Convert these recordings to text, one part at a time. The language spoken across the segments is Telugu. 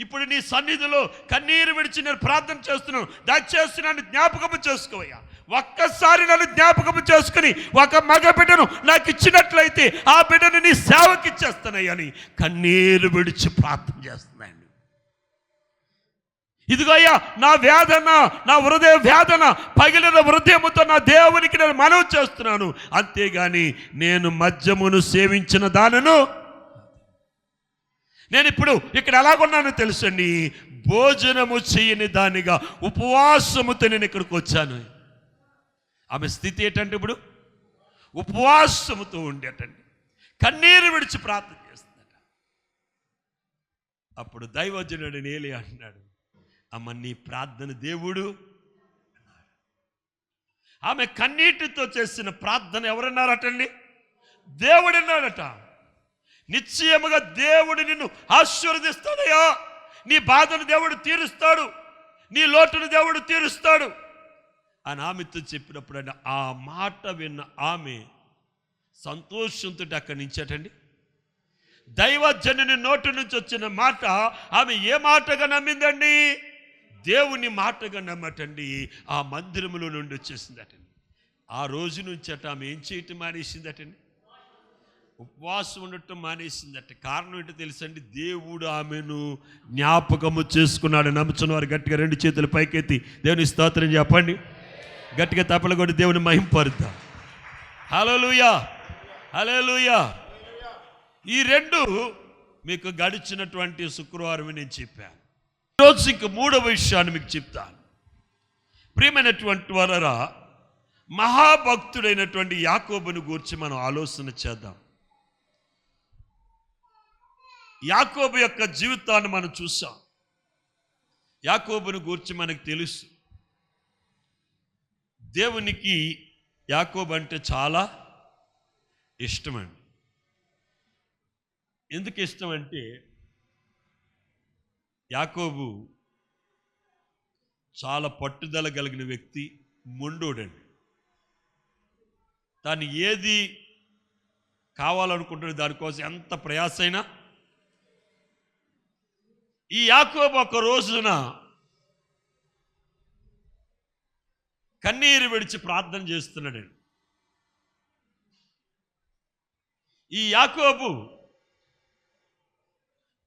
ఇప్పుడు నీ సన్నిధిలో కన్నీరు విడిచి నేను ప్రార్థన చేస్తున్నాను, దయచేసి నన్ను జ్ఞాపకము చేసుకోవయ్యా. ఒక్కసారి నన్ను జ్ఞాపకము చేసుకుని ఒక మగ బిడ్డను నాకు ఇచ్చినట్లయితే ఆ బిడ్డను నీ సేవకి ఇచ్చేస్తానయ్యా అని కన్నీరు విడిచి ప్రార్థన చేస్తున్నాను. ఇదిగో అయ్యా నా వేదన, నా హృదయ వేదన, పగిలిన హృదయముతో నా దేవునికి నేను మనవి చేస్తున్నాను. అంతేగాని నేను మద్యమును సేవించిన దానను నేను ఇప్పుడు ఇక్కడ ఎలాగున్నానో తెలుసండి, భోజనము చేయని దానిగా ఉపవాసముతో నేను ఇక్కడికి వచ్చాను. ఆమె స్థితి ఏంటంటే ఇప్పుడు ఉపవాసముతో ఉండేటండి, కన్నీరు విడిచి ప్రార్థన చేస్తుందట. అప్పుడు దైవజనుడు ఏలీ అంటున్నాడు, అమ్మ నీ ప్రార్థన దేవుడు అన్నాడు. ఆమె కన్నీటితో చేసిన ప్రార్థన ఎవరన్నారటండి? దేవుడు అన్నాడట. నిశ్చయముగా దేవుడు నిన్ను ఆశీర్వదిస్తాడయ్యా, నీ బాధను దేవుడు తీరుస్తాడు, నీ లోటును దేవుడు తీరుస్తాడు అని ఆమెతో చెప్పినప్పుడు అండి, ఆ మాట విన్న ఆమె సంతోషంతో అక్కడి నుంచేటండి దైవజనుని నోటి నుంచి వచ్చిన మాట ఆమె ఏ మాటగా నమ్మిందండి? దేవుని మాటగా నమ్మటండి. ఆ మందిరములో నుండి వచ్చేసిందటండి. ఆ రోజు నుంచి అట ఆమె ఏం చేయటం మానేసిందటండి? ఉపవాసం ఉండటం మానేసిందట. కారణం ఏంటో తెలుసండి? దేవుడు ఆమెను జ్ఞాపకము చేసుకున్నాడు. నమ్ముచున్న వారు గట్టిగా రెండు చేతులు పైకెత్తి దేవుని స్తోత్రం చెప్పండి. గట్టిగా తప్పలు కొట్టి దేవుని మహింపరుద్దాం. హల్లెలూయా, హల్లెలూయా. ఈ రెండు మీకు గడిచినటువంటి శుక్రవారం నేను చెప్పాను. ఈరోజు ఇంక మూడవ విషయాన్ని మీకు చెప్తాను. ప్రియమైనటువంటి వారరా, మహాభక్తుడైనటువంటి యాకోబును గూర్చి మనం ఆలోచన చేద్దాం. యాకోబు యొక్క జీవితాన్ని మనం చూసాం. యాకోబును గూర్చి మనకు తెలుసు. దేవునికి యాకోబు అంటే చాలా ఇష్టమండి. ఎందుకు ఇష్టం అంటే యాకోబు చాలా పట్టుదల కలిగిన వ్యక్తి, మొండోడండి. తాను ఏది కావాలనుకుంటున్న దానికోసం ఎంత ప్రయాసైనా. ఈ యాకోబు ఒక రోజున కన్నీరు విడిచి ప్రార్థన చేస్తున్నాడండి. ఈ యాకోబు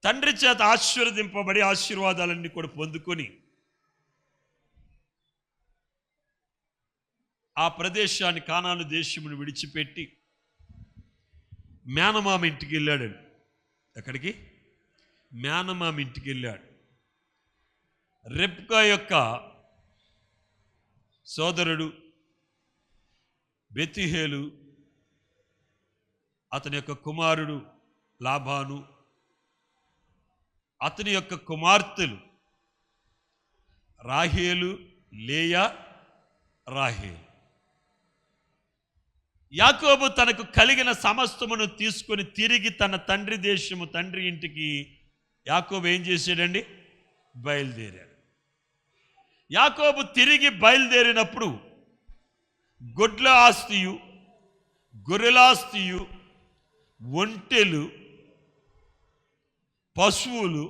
తండ్రి చేత ఆశీర్వదింపబడి ఆశీర్వాదాలన్నీ కూడా పొందుకొని ఆ ప్రదేశాన్ని, కానాను దేశమును విడిచిపెట్టి మేనమామ ఇంటికి వెళ్ళాడండి. ఎక్కడికి? మేనమామ ఇంటికి వెళ్ళాడు. రెబ్కా యొక్క సోదరుడు బెతుహేలు, అతని యొక్క కుమారుడు లాబాను, అతని యొక్క కుమార్తెలు రాహేలు, లేయా, రాహేలు. యాకోబు తనకు కలిగిన సమస్తమును తీసుకొని తిరిగి తన తండ్రి దేశము, తండ్రి ఇంటికి యాకోబు ఏం చేశాడండి? బయలుదేరాడు. యాకోబు తిరిగి బయలుదేరినప్పుడు గొడ్ల ఆస్తియు, గొర్రెలాస్తియు, ఒంటెలు, పశువులు,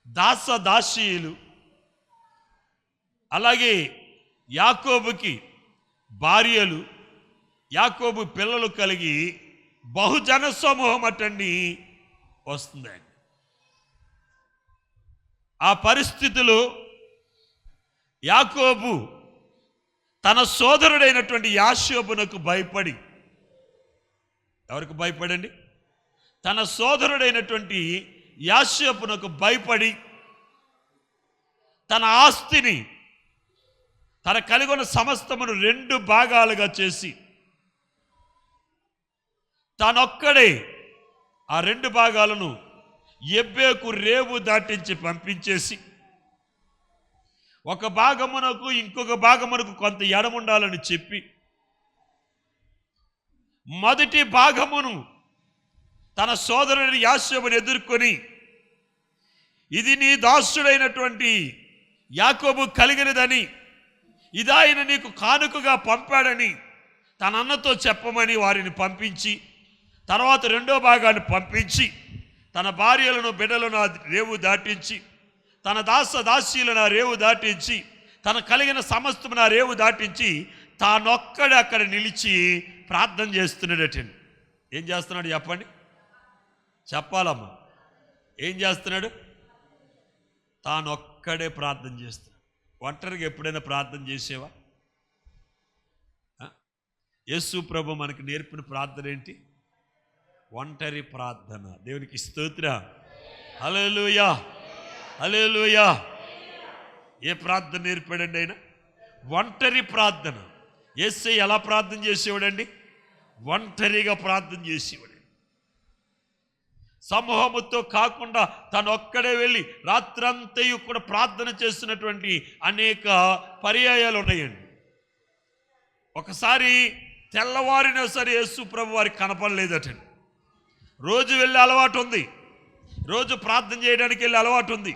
దాసదాసీయులు, అలాగే యాకోబుకి భార్యలు, యాకోబు పిల్లలు కలిగి బహుజన సమూహం అటండి వస్తుందండి. ఆ పరిస్థితిలో యాకోబు తన సోదరుడైనటువంటి యాషోబునకు భయపడి, ఎవరికి భయపడండి? తన సోదరుడైనటువంటి యాషోబునకు భయపడి తన ఆస్తిని, తన కలిగిన సమస్తమును 2 భాగాలుగా చేసి తానొక్కడే ఆ 2 భాగాలను ఎబ్బేకు రేవు దాటించి పంపించేసి ఒక భాగమునకు ఇంకొక భాగమునకు కొంత ఎడముండాలని చెప్పి మొదటి భాగమును తన సోదరుని యాషోబుని ఎదుర్కొని, ఇది నీ దాసుడైనటువంటి యాకోబు కలిగినదని, ఇది ఆయన నీకు కానుకగా పంపాడని తన అన్నతో చెప్పమని వారిని పంపించి, తర్వాత 2వ భాగాన్ని పంపించి తన భార్యలను బిడ్డలను ఆ రేవు దాటించి, తన దాసీలను ఆ రేవు దాటించి, తన కలిగిన సమస్తమును ఆ రేవు దాటించి తానొక్కడే అక్కడ నిలిచి ప్రార్థన చేస్తున్నాడటండి. ఏం చేస్తున్నాడు చెప్పండి, చెప్పాలమ్మా. ఏం చేస్తున్నాడు? తానొక్కడే ప్రార్థన చేస్తున్నాడు. ఒంటరిగా ఎప్పుడైనా ప్రార్థన చేసేవా? యేసు ప్రభు మనకు నేర్పిన ప్రార్థన ఏంటి? ఒంటరి ప్రార్థన. దేవునికి స్తోత్రం. హల్లెలూయా, హల్లెలూయా. ఏ ప్రార్థన నేర్పాడండి ఆయన? ఒంటరి ప్రార్థన. యేసయ్య ఎలా ప్రార్థన చేసేవాడండి? ఒంటరిగా ప్రార్థన చేసేవాడు. సమూహముతో కాకుండా తను ఒక్కడే వెళ్ళి రాత్రంతయు కూడా ప్రార్థన చేస్తున్నటువంటి అనేక పర్యాయాలు ఉన్నాయండి. ఒకసారి తెల్లవారినా సరే యేసు ప్రభు వారికి కనపడలేదటండి. రోజు వెళ్ళే అలవాటు ఉంది, రోజు ప్రార్థన చేయడానికి వెళ్ళే అలవాటు ఉంది.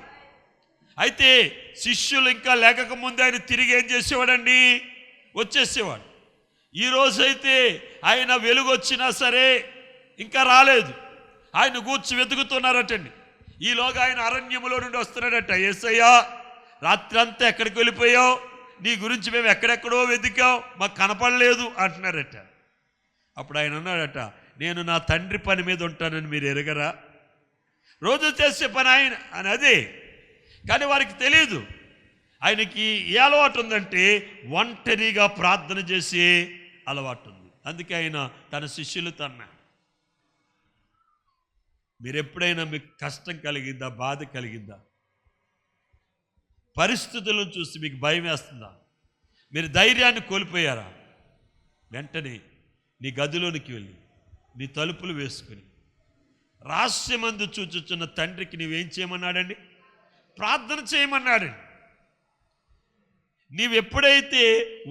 అయితే శిష్యులు ఇంకా లేకముందే ఆయన తిరిగి ఏం చేసేవాడండి? వచ్చేసేవాడు. ఈరోజైతే ఆయన వెలుగు వచ్చినా సరే ఇంకా రాలేదు. ఆయన కూర్చు వెతుకుతున్నారటండి. ఈలోగా ఆయన అరణ్యములో నుండి వస్తున్నాడట. యేసయ్యా, రాత్రి అంతా ఎక్కడికి వెళ్ళిపోయావు? నీ గురించి మేము ఎక్కడెక్కడో వెతికాం, మాకు కనపడలేదు అంటున్నారట. అప్పుడు ఆయన అన్నాడట, నేను నా తండ్రి పని మీద ఉంటానని మీరు ఎరగరా? రోజు చేసే పని ఆయన అని అదే. కానీ వారికి తెలియదు ఆయనకి ఏ అలవాటు ఉందంటే ఒంటరిగా ప్రార్థన చేసే అలవాటు ఉంది. అందుకే ఆయన తన శిష్యులతో అన్నాడు, మీరు ఎప్పుడైనా మీకు కష్టం కలిగిందా, బాధ కలిగిందా, పరిస్థితులను చూసి మీకు భయం వేస్తుందా, మీరు ధైర్యాన్ని కోల్పోయారా? వెంటనే నీ గదిలోనికి వెళ్ళి నీ తలుపులు వేసుకుని రహస్యమందు చూచుచున్న తండ్రికి నువ్వేం చేయమన్నాడండి? ప్రార్థన చేయమన్నాడండి. నీవు ఎప్పుడైతే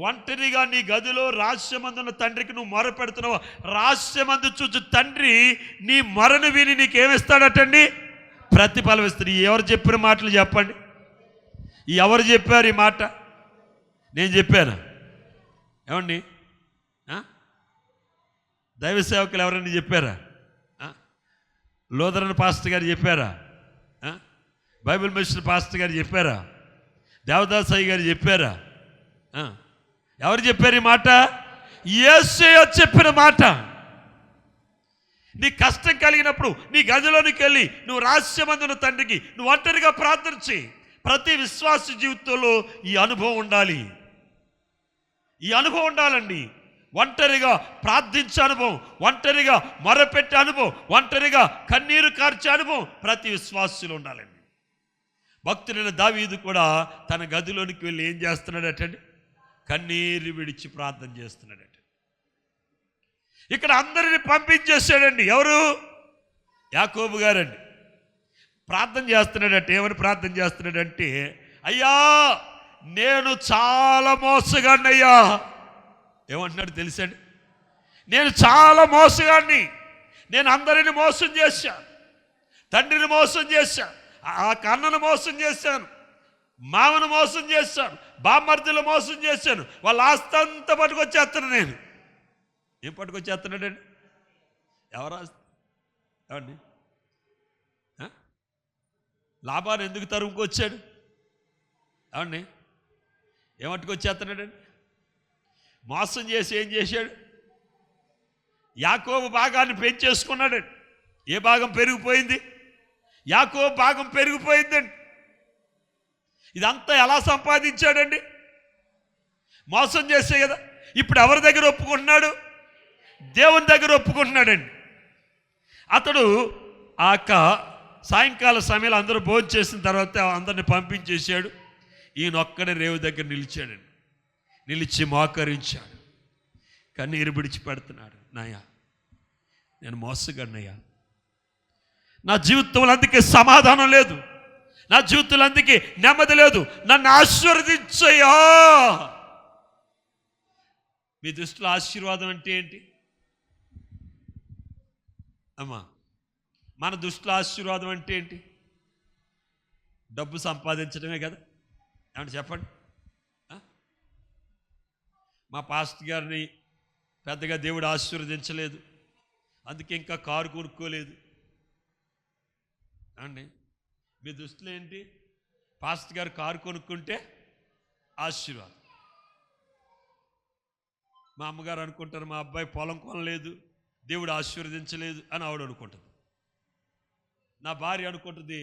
ఒంటరిగా నీ గదిలో రహస్యమందున్న తండ్రికి నువ్వు మొర పెడుతున్నావో, రహస్యమందు చూచు తండ్రి నీ మొరను విని నీకేమిస్తాడటండి? ప్రతిఫలం ఇస్తాడు. ఎవరు చెప్పిన మాటలు చెప్పండి. ఎవరు చెప్పారు ఈ మాట? నేను చెప్పాను. ఏమండి, దైవ సేవకులు ఎవరైనా చెప్పారా? లోదరన్ పాస్టర్ గారు చెప్పారా? బైబిల్ మిషన్ పాస్టర్ గారు చెప్పారా? దేవదాసయ్య గారు చెప్పారా? ఎవరు చెప్పారు ఈ మాట? యేసయ్య చెప్పిన మాట. నీ కష్టం కలిగినప్పుడు నీ గదిలోనికి వెళ్ళి నువ్వు రహస్యమందున తండ్రికి నువ్వు ఒంటరిగా ప్రార్థన చేయి. ప్రతి విశ్వాస జీవితంలో ఈ అనుభవం ఉండాలి. ఈ అనుభవం ఉండాలండి. ఒంటరిగా ప్రార్థించే అనుభవం, ఒంటరిగా మొరపెట్టే అనుభవం, ఒంటరిగా కన్నీరు కార్చే అనుభవం ప్రతి విశ్వాసులు ఉండాలండి. భక్తుడైన దావీదు కూడా తన గదిలోనికి వెళ్ళి ఏం చేస్తున్నాడటండి? కన్నీరు విడిచి ప్రార్థన చేస్తున్నాడట. ఇక్కడ అందరిని పంపించేశాడండి. ఎవరు? యాకోబు గారండి. ప్రార్థన చేస్తున్నాడట. ఏమని ప్రార్థన చేస్తున్నాడంటే, అయ్యా నేను చాలా మోసగాడినయ్యా. ఏమంటున్నాడు తెలుసండి? నేను చాలా మోసగాడిని. నేను అందరిని మోసం చేశాను, తండ్రిని మోసం చేశాను, ఆ కన్నను మోసం చేశాను, మామను మోసం చేశాను, బామ్మర్దులు మోసం చేశాను. వాళ్ళ ఆస్తి అంతా పట్టుకొచ్చేస్తున్నాను నేను. ఏం పట్టుకొచ్చేస్తున్నాడండి? ఎవరు ఆస్తి? ఏమండి, లాభాన్ని ఎందుకు తరుముకొచ్చాడు? ఏమండి, ఏమట్టుకొచ్చేస్తున్నాడండి? మోసం చేసి ఏం చేశాడు? యాకోబు భాగాన్ని పెంచేసుకున్నాడండి. ఏ భాగం పెరిగిపోయింది? యాకోబు భాగం పెరిగిపోయిందండి. ఇదంతా ఎలా సంపాదించాడండి? మోసం చేసే కదా. ఇప్పుడు ఎవరి దగ్గర ఒప్పుకుంటున్నాడు? దేవుని దగ్గర ఒప్పుకుంటున్నాడండి. అతడు సాయంకాల సమయంలో అందరూ భోజనం చేసిన తర్వాత అందరిని పంపించేశాడు. ఈయనొక్కడే రేవు దగ్గర నిలిచాడండి. నిలిచి మోకరించాడు, కన్నీరు విడిచిపెడుతున్నాడు. నాయా, నేను మోసగాడినయ్యా, నా జీవితంలో అందుకే సమాధానం లేదు, నా జీవితంలో అందుకే నెమ్మది లేదు, నన్ను ఆశీర్వదించయ్యా. మీ దృష్టిలో ఆశీర్వాదం అంటే ఏంటి అమ్మా? మన దృష్టిలో ఆశీర్వాదం అంటే ఏంటి? డబ్బు సంపాదించడమే కదా. ఏమంటే చెప్పండి. మా పాస్టర్ గారిని పెద్దగా దేవుడు ఆశీర్వదించలేదు, అందుకే ఇంకా కారు కొనుక్కోలేదు. అండి మీ దృష్టిలో ఏంటి? పాస్టర్ గారు కారు కొనుక్కుంటే ఆశీర్వాదం. మా అమ్మగారు అనుకుంటారు మా అబ్బాయి పొలం కొనలేదు, దేవుడు ఆశీర్వదించలేదు అని ఆవిడ అనుకుంటుంది. నా భార్య అనుకుంటుంది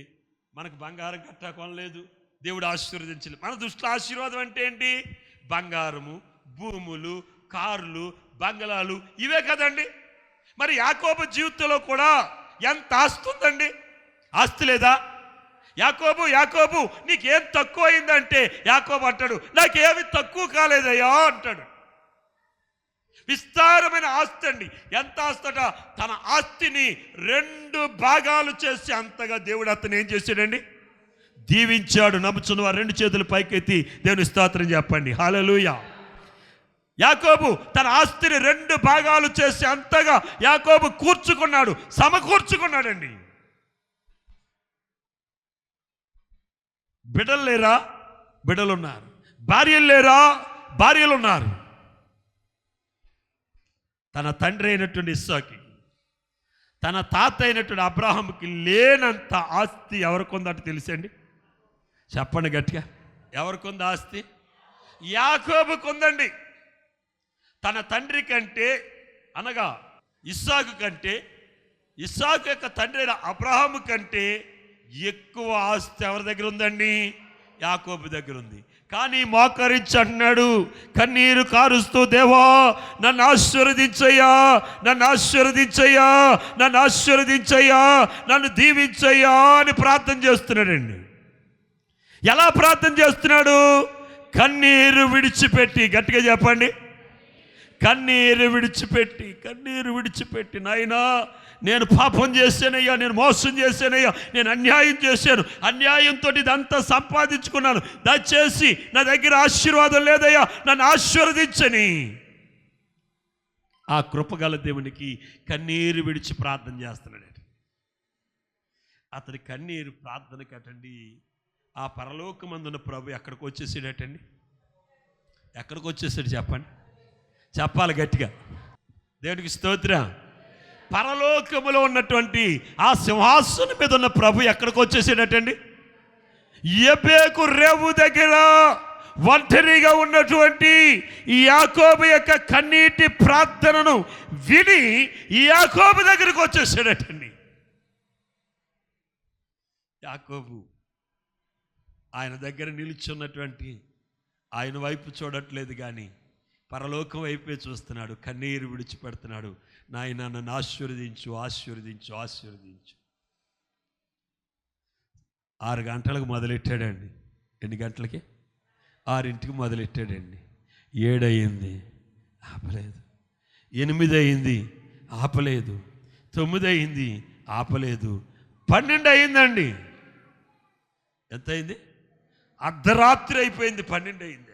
మనకు బంగారం కట్టా కొనలేదు, దేవుడు ఆశీర్వదించలేదు. మన దృష్టిలో ఆశీర్వాదం అంటే ఏంటి? బంగారము, భూములు, కార్లు, బంగళాలు, ఇవే కదండి. మరి యాకోబు జీవితంలో కూడా ఎంత ఆస్తి ఉందండి? ఆస్తి లేదా? యాకోబు నీకేం తక్కువ అయిందంటే యాకోబు అంటాడు నాకేమి తక్కువ కాలేదయ్యా అంటాడు. విస్తారమైన ఆస్తి అండి. ఎంత ఆస్తట? తన ఆస్తిని 2 భాగాలు చేసి అంతగా దేవుడు అతను ఏం చేశాడండి? దీవించాడు. నమ్ముచున్నవారు 2 చేతులు పైకెత్తి దేవుని స్తోత్రం చెప్పండి. హల్లెలూయా. యాకోబు తన ఆస్తిని 2 భాగాలు చేసి అంతగా యాకోబు కూర్చుకున్నాడు, సమకూర్చుకున్నాడండి. బిడ్డలు లేరా? బిడ్డలున్నారు. భార్యలు లేరా? భార్యలున్నారు. తన తండ్రి అయినటువంటి ఇస్సాకి, తన తాత అయినటువంటి అబ్రాహాముకి లేనంత ఆస్తి ఎవరికొందంటే తెలుసండి? చెప్పండి గట్టిగా. ఎవరికొంది ఆస్తి? యాకోబుకు ఉందండి. తన తండ్రి కంటే అనగా ఇస్సాకు కంటే, ఇస్సాకు యొక్క తండ్రి అయిన అబ్రాహాము కంటే ఎక్కువ ఆస్తి ఎవరి దగ్గర ఉందండి? యాకోబు దగ్గర ఉంది. కానీ మోకరించి అంటున్నాడు, కన్నీరు కారుస్తూ దేవా నన్ను ఆశీర్వదించయ్యా, నన్ను ఆశీర్వదించయ్యా, నన్ను ఆశీర్వదించయ్యా, నన్ను దీవించయ్యా అని ప్రార్థన చేస్తున్నాడండి. ఎలా ప్రార్థన చేస్తున్నాడు? కన్నీరు విడిచిపెట్టి. గట్టిగా చెప్పండి. కన్నీరు విడిచిపెట్టి నాయనా నేను పాపం చేశానయ్యా, నేను మోసం చేశానయ్యా, నేను అన్యాయం చేశాను, అన్యాయంతో ఇదంతా సంపాదించుకున్నాను, దయచేసి నా దగ్గర ఆశీర్వాదం లేదయ్యా, నన్ను ఆశీర్వదించని ఆ కృపగల దేవునికి కన్నీరు విడిచి ప్రార్థన చేస్తున్నాడు. అతని కన్నీరు ప్రార్థన కట్టండి ఆ పరలోకమందున్న ప్రభు ఎక్కడికి వచ్చేసాడటండి? ఎక్కడికి వచ్చేసాడు చెప్పండి? చెప్పాలి గట్టిగా. దేవునికి స్తోత్రం. పరలోకములో ఉన్నటువంటి ఆ సింహాసనం మీద ఉన్న ప్రభు ఎక్కడికి వచ్చేసాడటండి? ఎబేకు రేవు దగ్గర ఒంటరిగా ఉన్నటువంటి ఈ యాకోబు యొక్క కన్నీటి ప్రార్థనను విని ఈ యాకోబు దగ్గరికి వచ్చేసాడటండి. యాకోబు ఆయన దగ్గర నిలుచున్నటువంటి ఆయన వైపు చూడట్లేదు, కానీ పరలోకం వైపే చూస్తున్నాడు. కన్నీరు విడిచిపెడుతున్నాడు. నాయన నన్ను ఆశీర్వదించు, ఆశీర్వదించు, ఆశీర్వదించు. 6 గంటలకు మొదలెట్టాడండి. ఎన్ని గంటలకి? 6ంటికి మొదలెట్టాడండి. 7 అయింది, ఆపలేదు. 8 అయింది, ఆపలేదు. 9 అయింది, ఆపలేదు. 12 అయిందండి. ఎంత అయింది? అర్ధరాత్రి అయిపోయింది. 12 అయిందండి.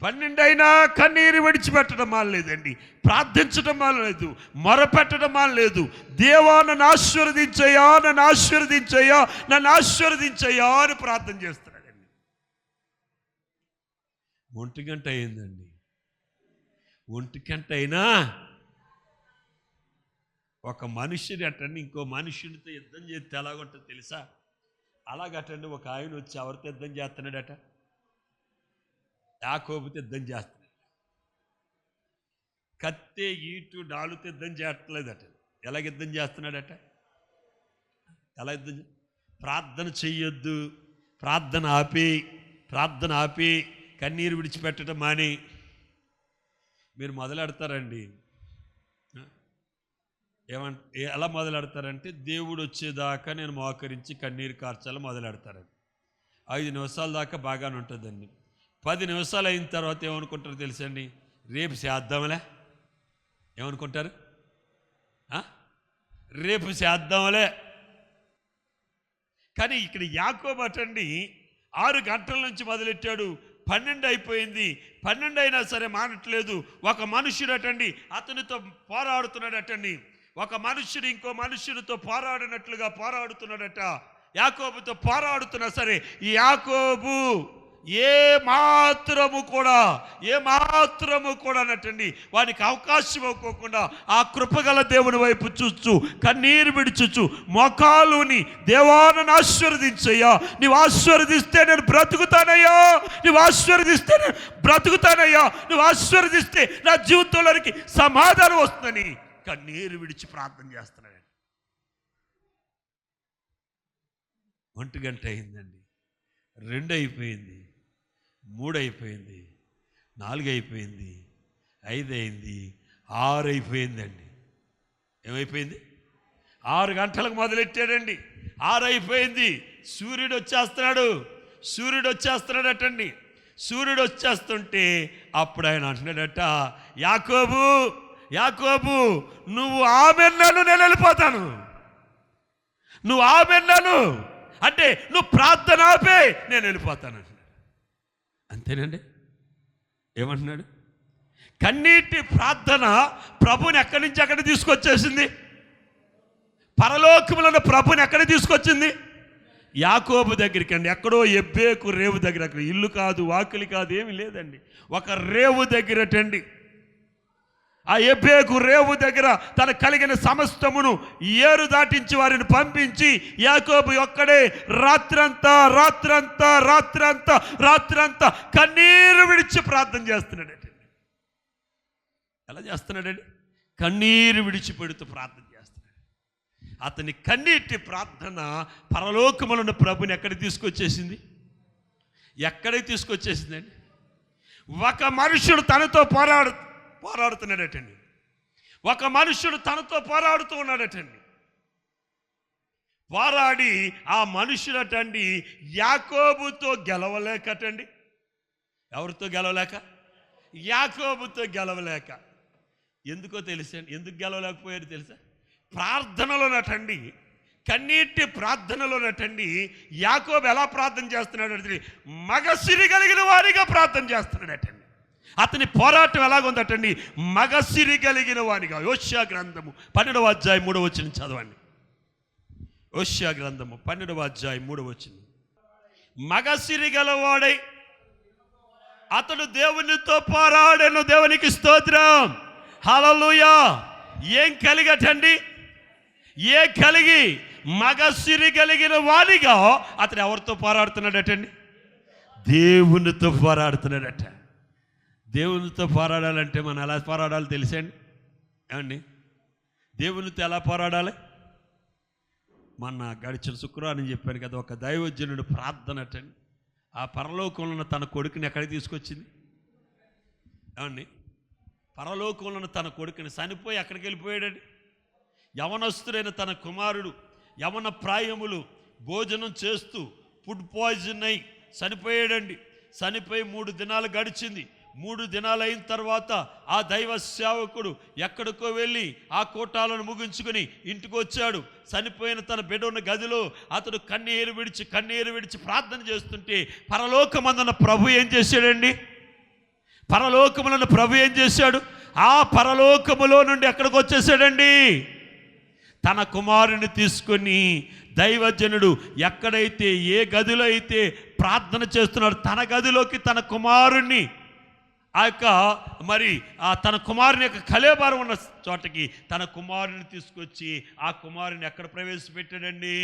12 అయినా కన్నీరు విడిచిపెట్టడం మానలేదండి, ప్రార్థించడం మానలేదు, మొరపెట్టడం మానలేదు. దేవా నన్ను ఆశీర్వదించయ్యా, నన్ను ఆశీర్వదించయ్యా, నన్ను ఆశీర్వదించయ్యా అని ప్రార్థన చేస్తున్నాడండి. 1 గంట అయిందండి. 1 గంట అయినా ఒక మనుషుని అట్టండి ఇంకో మనుషునితో యుద్ధం చేస్తే ఎలాగుంటుందో తెలుసా? అలాగటండి ఒక ఆయన వచ్చి ఎవరితో యుద్ధం చేస్తున్నాడట? యాకోబుతో యుద్ధం చేస్తున్నాడు. కత్తే ఈటు డాలుతో యుద్ధం చేయట్లేదట. ఎలాగ యుద్ధం చేస్తున్నాడట? ఎలా యుద్ధం? ప్రార్థన చెయ్యొద్దు, ప్రార్థన ఆపి కన్నీరు విడిచిపెట్టడం మాని మీరు మొదలెడతారండి. ఎలా మొదలెడతారంటే దేవుడు వచ్చేదాకా నేను మోకరించి కన్నీరు కార్చాలి మొదలెడతారండి. 5 నిమిషాల దాకా బాగానే ఉంటుందండి. 10 నిమిషాలు అయిన తర్వాత ఏమనుకుంటారు తెలుసండి? రేపు చేద్దాంలే. ఏమనుకుంటారు? రేపు చేద్దాంలే. కానీ ఇక్కడ యాకోబు అటండి 6 గంటల నుంచి మొదలెట్టాడు, 12 అయిపోయింది. 12 అయినా సరే మానట్లేదు. ఒక మనుషుడు అటండి అతనితో పోరాడుతున్నాడటండి. ఒక మనుషుడు ఇంకో మనుషుడితో పోరాడినట్లుగా పోరాడుతున్నాడట. యాకోబుతో పోరాడుతున్నా సరే ఈ యాకోబు ఏ మాత్రము కూడా అన్నట్టండి వానికి అవకాశం ఇవ్వకోకుండా ఆ కృపగల దేవుని వైపు చూచు కన్నీరు విడిచుచు మోకాలుని దేవాన్ని ఆశీర్వదించయ్యా, నీవు ఆశీర్వదిస్తే నేను బ్రతుకుతానయ్యా, నువ్వు ఆశీర్వదిస్తే నేను బ్రతుకుతానయ్యా, నువ్వు ఆశీర్వదిస్తే నా జీవితంలోనికి సమాధానం వస్తుందని కన్నీరు విడిచి ప్రార్థన చేస్తున్నాడు. 1 గంట అయిందండి, 2 అయిపోయింది, 3 అయిపోయింది, 4 అయిపోయింది, 5 అయింది, 6 అయిపోయిందండి. ఏమైపోయింది? 6 గంటలకు మొదలెట్టాడండి, 6 అయిపోయింది. సూర్యుడు వచ్చేస్తున్నాడటండి. సూర్యుడు వచ్చేస్తుంటే అప్పుడు ఆయన అంటున్నాడట, యాకోబు నువ్వు ఆమెన్నాను, నేను వెళ్ళిపోతాను. నువ్వు ఆమెన్నాను అంటే నువ్వు ప్రార్థన ఆపే, నేను వెళ్ళిపోతాను అంటున్నాడు. అంతేనండి. ఏమంటున్నాడు? కన్నీటి ప్రార్థన ప్రభుని ఎక్కడి నుంచి ఎక్కడ తీసుకొచ్చేసింది? పరలోకములో ఉన్న ప్రభుని ఎక్కడ తీసుకొచ్చింది? యాకోబు దగ్గరికి అండి. ఎక్కడో ఎబ్బేకు రేవు దగ్గర, అక్కడ ఇల్లు కాదు, వాకిలి కాదు, ఏమీ లేదండి, ఒక రేవు దగ్గరటండి. ఆ ఎబ్బేకు రేవు దగ్గర తన కలిగిన సమస్తమును ఏరు దాటించి వారిని పంపించి యాకోబు ఒక్కడే రాత్రంతా కన్నీరు విడిచి ప్రార్థన చేస్తున్నాడట. ఎలా చేస్తున్నాడండి? కన్నీరు విడిచిపెడుతూ ప్రార్థన చేస్తున్నాడు. అతని కన్నీటి ప్రార్థన పరలోకములను ప్రభుని ఎక్కడికి తీసుకొచ్చేసిందండి? ఒక మనుషుడు తనతో పోరాడుతున్నాడటండి. ఒక మనుషుడు తనతో పోరాడుతూ ఉన్నాడటండి. పోరాడి ఆ మనుషులటండి యాకోబుతో గెలవలేకటండి. ఎవరితో గెలవలేక? యాకోబుతో గెలవలేక. ఎందుకో తెలుసండి, ఎందుకు గెలవలేకపోయారు తెలుసా? ప్రార్థనలోనటండి, కన్నీటి ప్రార్థనలోనటండి యాకోబు ఎలా ప్రార్థన చేస్తున్నాడు అంటే మగసిరి కలిగిన వారిగా ప్రార్థన చేస్తున్నాడటండి. అతని పోరాటం ఎలాగుందటండి? మగసిరి కలిగిన వానిగా. యోషియా గ్రంథము 12వ అధ్యాయం 3వ వచనం చదవండి. యోషియా గ్రంథము 12వ అధ్యాయం 3వ వచనం. మగసిరి గలవాడై అతడు దేవునితో పోరాడెను. దేవునికి స్తోత్రం, హల్లెలూయా. ఏం కలిగటండి? కలిగి మగసిరి కలిగిన వానిగా అతడు ఎవరితో పోరాడుతున్నాడటండి? దేవునితో పోరాడుతున్నాడట. దేవునితో పోరాడాలంటే మనం ఎలా పోరాడాలి తెలుసండి? ఏమండి, దేవునితో ఎలా పోరాడాలి? మొన్న గడిచిన శుక్రవారం చెప్పాను కదా, ఒక దైవజనుడు ప్రార్థన అటండి ఆ పరలోకంలో తన కొడుకుని ఎక్కడికి తీసుకొచ్చింది? ఏమండి, పరలోకంలో తన కొడుకుని చనిపోయి ఎక్కడికి వెళ్ళిపోయాడండి? యవనస్తుడైన తన కుమారుడు యవన ప్రాయములు భోజనం చేస్తూ ఫుడ్ పాయిజన్ అయి చనిపోయాడండి. చనిపోయి 3 దినాలు గడిచింది. 3 దినాలు అయిన తర్వాత ఆ దైవ సేవకుడు ఎక్కడికో వెళ్ళి ఆ కోటాలను ముగించుకొని ఇంటికి వచ్చాడు. చనిపోయిన తన బిడ్డ ఉన్న గదిలో అతడు కన్నీరు విడిచి ప్రార్థన చేస్తుంటే పరలోకమందున ప్రభు ఏం చేశాడండి? పరలోకములను ప్రభు ఏం చేశాడు? ఆ పరలోకములో నుండి ఎక్కడికి వచ్చేసాడండి? తన కుమారుని తీసుకొని దైవజనుడు ఎక్కడైతే ఏ గదిలో అయితే ప్రార్థన చేస్తున్నాడు తన గదిలోకి తన కుమారుణ్ణి తన కుమారుని యొక్క కళేబరం ఉన్న చోటకి తన కుమారుని తీసుకొచ్చి ఆ కుమారుని ఎక్కడ ప్రవేశపెట్టాడండి?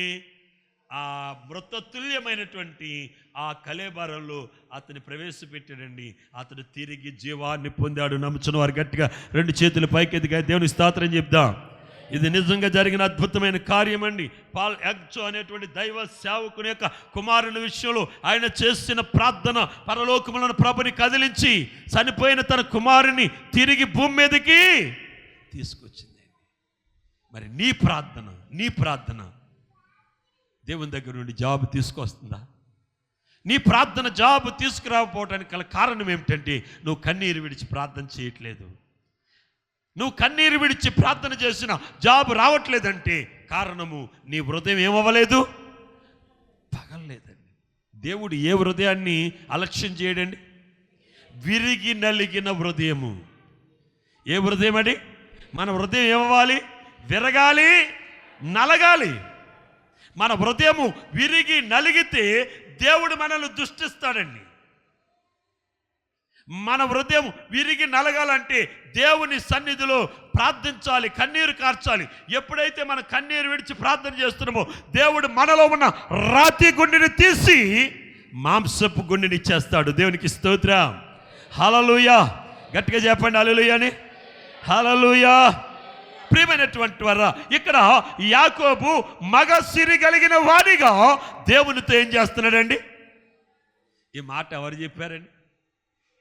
ఆ మృతతుల్యమైనటువంటి ఆ కళేబరంలో అతని ప్రవేశపెట్టాడండి. అతడు తిరిగి జీవాన్ని పొందాడు. నమ్ముచున్న వారు గట్టిగా 2 చేతులు పైకెత్తిగా దేవుని స్తోత్రం చెప్దాం. ఇది నిజంగా జరిగిన అద్భుతమైన కార్యం అండి. పాల్ యాగ్చో అనేటువంటి దైవ సేవకుని యొక్క కుమారుని విషయంలో ఆయన చేసిన ప్రార్థన పరలోకములను ప్రభుని కదిలించి చనిపోయిన తన కుమారుని తిరిగి భూమి మీదకి తీసుకొచ్చింది. మరి నీ ప్రార్థన దేవుని దగ్గర నుండి జవాబు తీసుకొస్తుందా? నీ ప్రార్థన జవాబు తీసుకురాకపోవడానికి గల కారణం ఏమిటంటే నువ్వు కన్నీరు విడిచి ప్రార్థన చేయట్లేదు. నువ్వు కన్నీరు విడిచి ప్రార్థన చేసిన జాబు రావట్లేదంటే కారణము నీ హృదయం ఏమవ్వలేదు, పగలలేదండి. దేవుడు ఏ హృదయాన్ని అలక్ష్యం చేయడండి? విరిగి నలిగిన హృదయము. ఏ హృదయం అండి? మన హృదయం ఏమవ్వాలి? విరగాలి, నలగాలి. మన హృదయము విరిగి నలిగితే దేవుడు మనల్ని దృష్టిస్తాడండి. మన హృదయం విరిగి నలగాలంటే దేవుని సన్నిధిలో ప్రార్థించాలి, కన్నీరు కార్చాలి. ఎప్పుడైతే మన కన్నీరు విడిచి ప్రార్థన చేస్తున్నామో దేవుడు మనలో ఉన్న రాతి గుండెని తీసి మాంసపు గుండెని ఇచ్చేస్తాడు. దేవునికి స్తోత్రం. హల్లెలూయా. గట్టిగా చెప్పండి హల్లెలూయా అని. హల్లెలూయా. ప్రియమైనటువంటి వారా, ఇక్కడ యాకోబు మగ సిరి కలిగిన వాడిగా దేవునితో ఏం చేస్తున్నాడండి? ఈ మాట ఎవరు చెప్పారండి?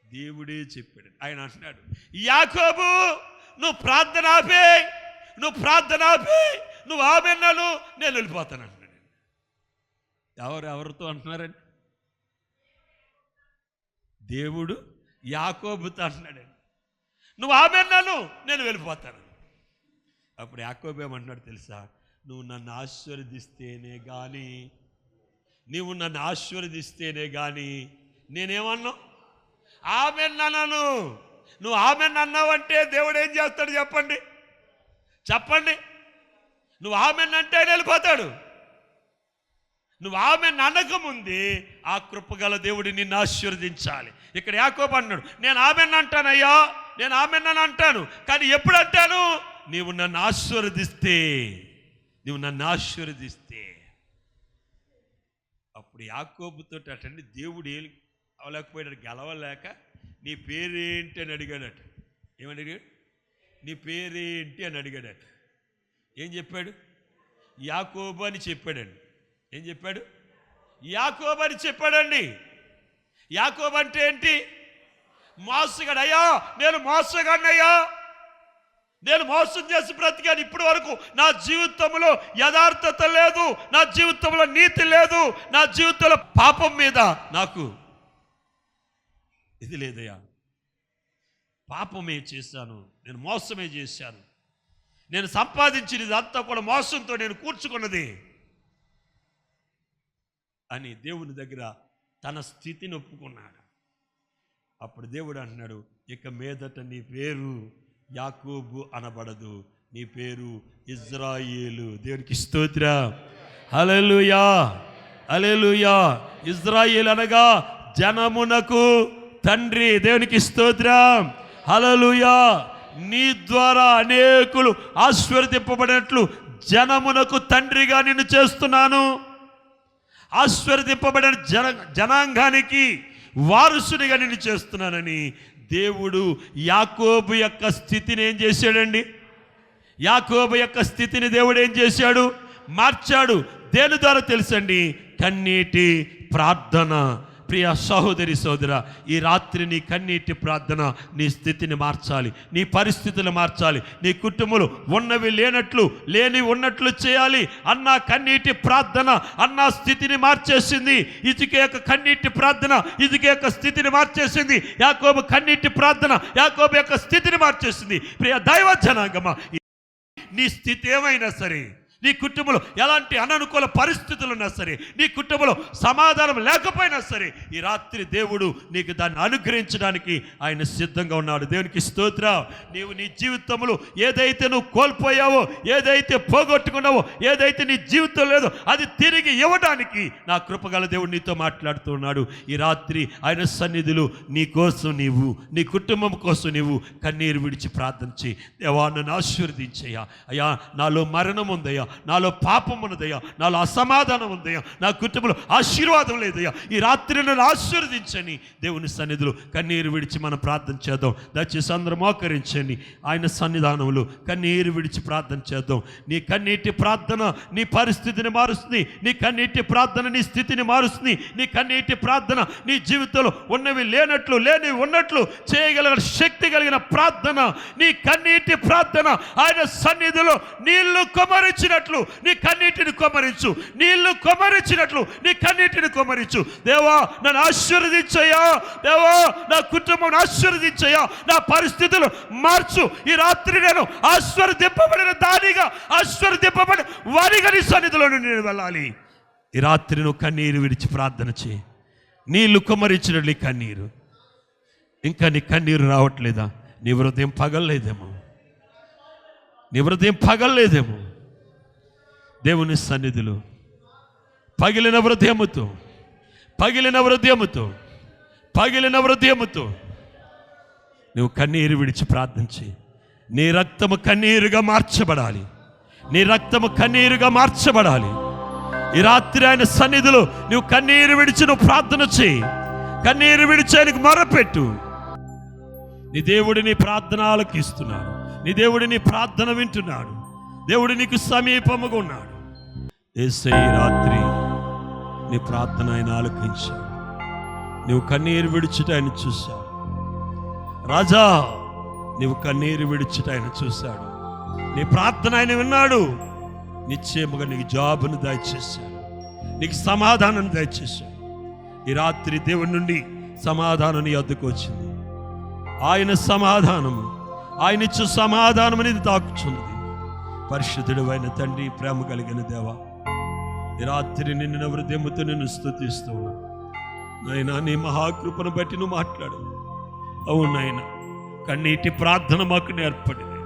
దేవుడే చెప్పాడు. ఆయన అంటున్నాడు, యాకోబు నువ్వు ప్రార్థన ఆపే, నువ్వు ఆమెన్నాను, నేను వెళ్ళిపోతాను అంటున్నాడు. ఎవరితో అంటున్నారండి? దేవుడు యాకోబుతో అంటున్నాడండి, నువ్వు ఆమెన్నాను, నేను వెళ్ళిపోతాను. అప్పుడు యాకోబు ఏమంటున్నాడు తెలుసా? నువ్వు నన్ను ఆశీర్వదిస్తేనే కానీ నేనేమన్నా ఆమెన్నాను. నువ్వు ఆమెను అన్నావంటే దేవుడు ఏం చేస్తాడు చెప్పండి. నువ్వు ఆమెనంటే ఆయన వెళ్ళిపోతాడు. నువ్వు ఆమెను అనకముందే ఆ కృపగల దేవుడు నిన్ను ఆశీర్వదించాలి. ఇక్కడ యాకోబు అన్నాడు, నేను ఆమెను అంటానయ్యా, నేను ఆమెను అంటాను, కానీ ఎప్పుడు అంటాను? నీవు నన్ను ఆశీర్వదిస్తే. అప్పుడు యాకోబుతో అటండి దేవుడు ఏం అవలేకపోయాడు, గెలవలేక నీ పేరేంటి అని అడిగాడట. ఏమని అడిగాడు? నీ పేరేంటి అని అడిగాడట. ఏం చెప్పాడు? యాకోబు అని చెప్పాడండి. ఏం చెప్పాడు? యాకోబు అని చెప్పాడండి. యాకోబు అంటే ఏంటి? మోసగాడు. అయ్యా నేను మోసగాడినయ్యా, నేను మోసం చేసి బ్రతికాను. ఇప్పటి వరకు నా జీవితంలో యథార్థత లేదు, నా జీవితంలో నీతి లేదు, నా జీవితంలో పాపం మీద నాకు ఇది లేదయ్యా. పాపమే చేశాను, నేను మోసమే చేశాను, నేను సంపాదించినది అంతా కూడా మోసంతో నేను కూర్చుకున్నది అని దేవుని దగ్గర తన స్థితిని ఒప్పుకున్నాడు. అప్పుడు దేవుడు అంటున్నాడు, ఇక మీదట నీ పేరు యాకోబు అనబడదు, నీ పేరు ఇజ్రాయేలు. దేవునికి స్తోత్రం. హల్లెలూయా, హల్లెలూయా. ఇజ్రాయేలు అనగా జనమునకు తండ్రి. దేవునికి స్తోత్రం. హల్లెలూయా. నీ ద్వారా అనేకులు ఆశీర్వదింపబడినట్లు జనమునకు తండ్రిగా నిన్ను చేస్తున్నాను. ఆశీర్వదింపబడిన జనాంగానికి వారసునిగా నిన్ను చేస్తున్నానని దేవుడు యాకోబు యొక్క స్థితిని ఏం చేశాడండి? యాకోబు యొక్క స్థితిని దేవుడు ఏం చేశాడు? మార్చాడు. దేని ద్వారా తెలుసండి? కన్నీటి ప్రార్థన. ప్రియ సహోదరి సోదర, ఈ రాత్రి నీ కన్నీటి ప్రార్థన నీ స్థితిని మార్చాలి, నీ పరిస్థితులు మార్చాలి. నీ కుటుంబంలో ఉన్నవి లేనట్లు, లేని ఉన్నట్లు చేయాలి అన్న కన్నీటి ప్రార్థన అన్న స్థితిని మార్చేసింది. ఇదికే యొక్క కన్నీటి ప్రార్థన ఇదికే యొక్క స్థితిని మార్చేసింది. యాకోబు కన్నీటి ప్రార్థన యాకోబు యొక్క స్థితిని మార్చేసింది. ప్రియ దైవ జనాంగమా, నీ స్థితి ఏమైనా సరే, నీ కుటుంబంలో ఎలాంటి అననుకూల పరిస్థితులు ఉన్నా సరే, నీ కుటుంబంలో సమాధానం లేకపోయినా సరే, ఈ రాత్రి దేవుడు నీకు దాన్ని అనుగ్రహించడానికి ఆయన సిద్ధంగా ఉన్నాడు. దేవునికి స్తోత్రం. నీవు నీ జీవితంలో ఏదైతే నువ్వు కోల్పోయావో, ఏదైతే పోగొట్టుకున్నావో, ఏదైతే నీ జీవితం లేదో అది తిరిగి ఇవ్వడానికి నా కృపగల దేవుడు నీతో మాట్లాడుతున్నాడు. ఈ రాత్రి ఆయన సన్నిధిలో నీ కోసం నీవు, నీ కుటుంబం కోసం నీవు కన్నీరు విడిచి ప్రార్థన చేయి. దేవా నన్ను ఆశీర్వదించయ్యా, అయ్యా నాలో మరణం ఉందయ్యా, నాలో పాపం ఉన్నదయ్యా, నాలో అసమాధానం ఉందయ్యా, నా కుటుంబంలో ఆశీర్వాదం లేదయ్యా, ఈ రాత్రి నన్ను ఆశీర్వదించని దేవుని సన్నిధిలో కన్నీరు విడిచి మనం ప్రార్థన చేద్దాం. దయచేసి అందరూ మోకరించండి. ఆయన సన్నిధానంలో కన్నీరు విడిచి ప్రార్థన చేద్దాం. నీ కన్నీటి ప్రార్థన నీ పరిస్థితిని మారుస్తుంది. నీ కన్నీటి ప్రార్థన నీ స్థితిని మారుస్తుంది. నీ కన్నీటి ప్రార్థన నీ జీవితంలో ఉన్నవి లేనట్లు, లేనివి ఉన్నట్లు చేయగలిగిన శక్తి కలిగిన ప్రార్థన. నీ కన్నీటి ప్రార్థన ఆయన సన్నిధిలో నీళ్లు కొమరించినట్లు నీ కన్నీటిని కొమరించు. నీళ్లు కొమరించినట్లు నీ కన్నీటిని కొమరించు. దేవా నన్ను ఆశీర్వదించయ్యా, దేవా నా కుటుంబం ఆశీర్వదించయ్యా, నా పరిస్థితులు మార్చు. ఈ రాత్రి నేను ఆశీర్వదింపబడిన దానిగా, ఆశీర్వదింపబడిన వారిగా నీ సన్నిధిలో నేను వెళ్ళాలి. ఈ రాత్రి నువ్వు కన్నీరు విడిచి ప్రార్థన చేయి. నీళ్లు కొమరించినట్లు కన్నీరు. ఇంకా నీ కన్నీరు రావట్లేదా? నీ హృదయం పగలలేదేమో, నీ హృదయం పగలలేదేమో. దేవుని సన్నిధిలో పగిలిన హృదయముతో నువ్వు కన్నీరు విడిచి ప్రార్థించి నీ రక్తము కన్నీరుగా మార్చబడాలి. నీ రక్తము కన్నీరుగా మార్చబడాలి. ఈ రాత్రి ఆయన సన్నిధిలో నువ్వు కన్నీరు విడిచి నువ్వు ప్రార్థన చేయి. కన్నీరు విడిచి ఆయనకు మొరపెట్టు. నీ దేవుడు నీ ప్రార్థన ఆలకిస్తున్నాడు. నీ దేవుడు నీ ప్రార్థన వింటున్నాడు. దేవుడు నీకు సమీపముగా ఉన్నాడు. యేసయ్య రాత్రి నీ ప్రార్థన ఆయన ఆలకించాడు. నువ్వు కన్నీరు విడిచుట ఆయన చూశాడు. రాజా, నువ్వు కన్నీరు విడిచుట ఆయన చూశాడు. నీ ప్రార్థన ఆయన విన్నాడు. నిశ్చయముగా నీకు జాబును దయచేశాడు. నీకు సమాధానం దయచేశాడు. ఈ రాత్రి దేవుని నుండి సమాధానం నీ వద్దకు వచ్చింది. ఆయన సమాధానము, ఆయన ఇచ్చు సమాధానం అనేది తాకుచున్నది. పరిశుద్ధుడు అయిన తండ్రి, ప్రేమ కలిగిన దేవా, ఈ రాత్రి నిన్ను హృదయముతో నిన్ను స్తుతిస్తూ నాయనా, నీ మహాకృపను బట్టి నువ్వు మాట్లాడు. అవును నాయనా, కన్నీటి ప్రార్థన మాకు నేర్పడింది.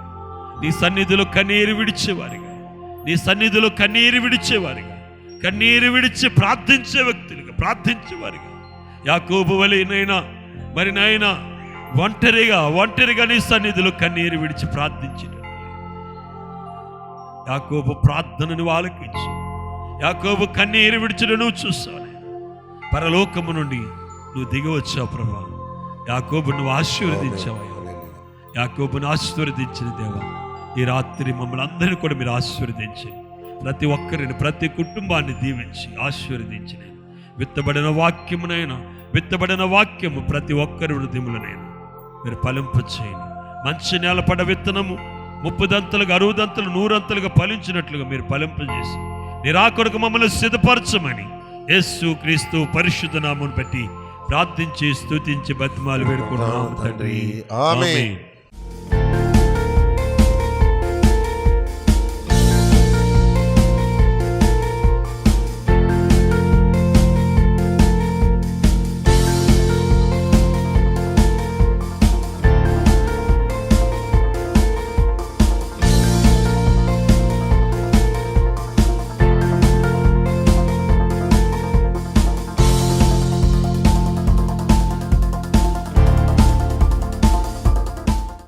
నీ సన్నిధిలో కన్నీరు విడిచేవారిగా, నీ సన్నిధిలో కన్నీరు విడిచేవారిగా, కన్నీరు విడిచి ప్రార్థించే వ్యక్తులుగా, ప్రార్థించేవారిగా యాకోబు వలె నైనా మరి నాయనా ఒంటరిగా నీ సన్నిధిలో కన్నీరు విడిచి ప్రార్థించినట్లు యాకోబు ప్రార్థనను ఆలకించు. యాకోబు కన్నీరు విడిచిన నువ్వు చూస్తావు. పరలోకము నుండి నువ్వు దిగి వచ్చావు ప్రభా. యాకోబు నువ్వు ఆశీర్వదించావు. యాకోబును ఆశీర్వదించిన దేవా, ఈ రాత్రి మమ్మల్ని అందరినీ కూడా మీరు ఆశీర్వదించండి. ప్రతి ఒక్కరిని, ప్రతి కుటుంబాన్ని దీవించి ఆశీర్వదించిన విత్తబడిన వాక్యమునైనా, విత్తబడిన వాక్యము ప్రతి ఒక్కరి హృదయములనైనా మీరు ఫలింప చేయండి. మంచి నేలపడ విత్తనము 30 దంతలుగా, 60 దంతలు, 100 దంతలుగా ఫలించినట్లుగా మీరు ఫలింపజేసి నిరాకరకు మమ్మల్ని సిద్ధపరచమని యేసు క్రీస్తు పరిశుద్ధ నామమును బట్టి ప్రార్థించి స్తుతించి బతిమాలు వేడుకున్నాము తండ్రి. ఆమేన్.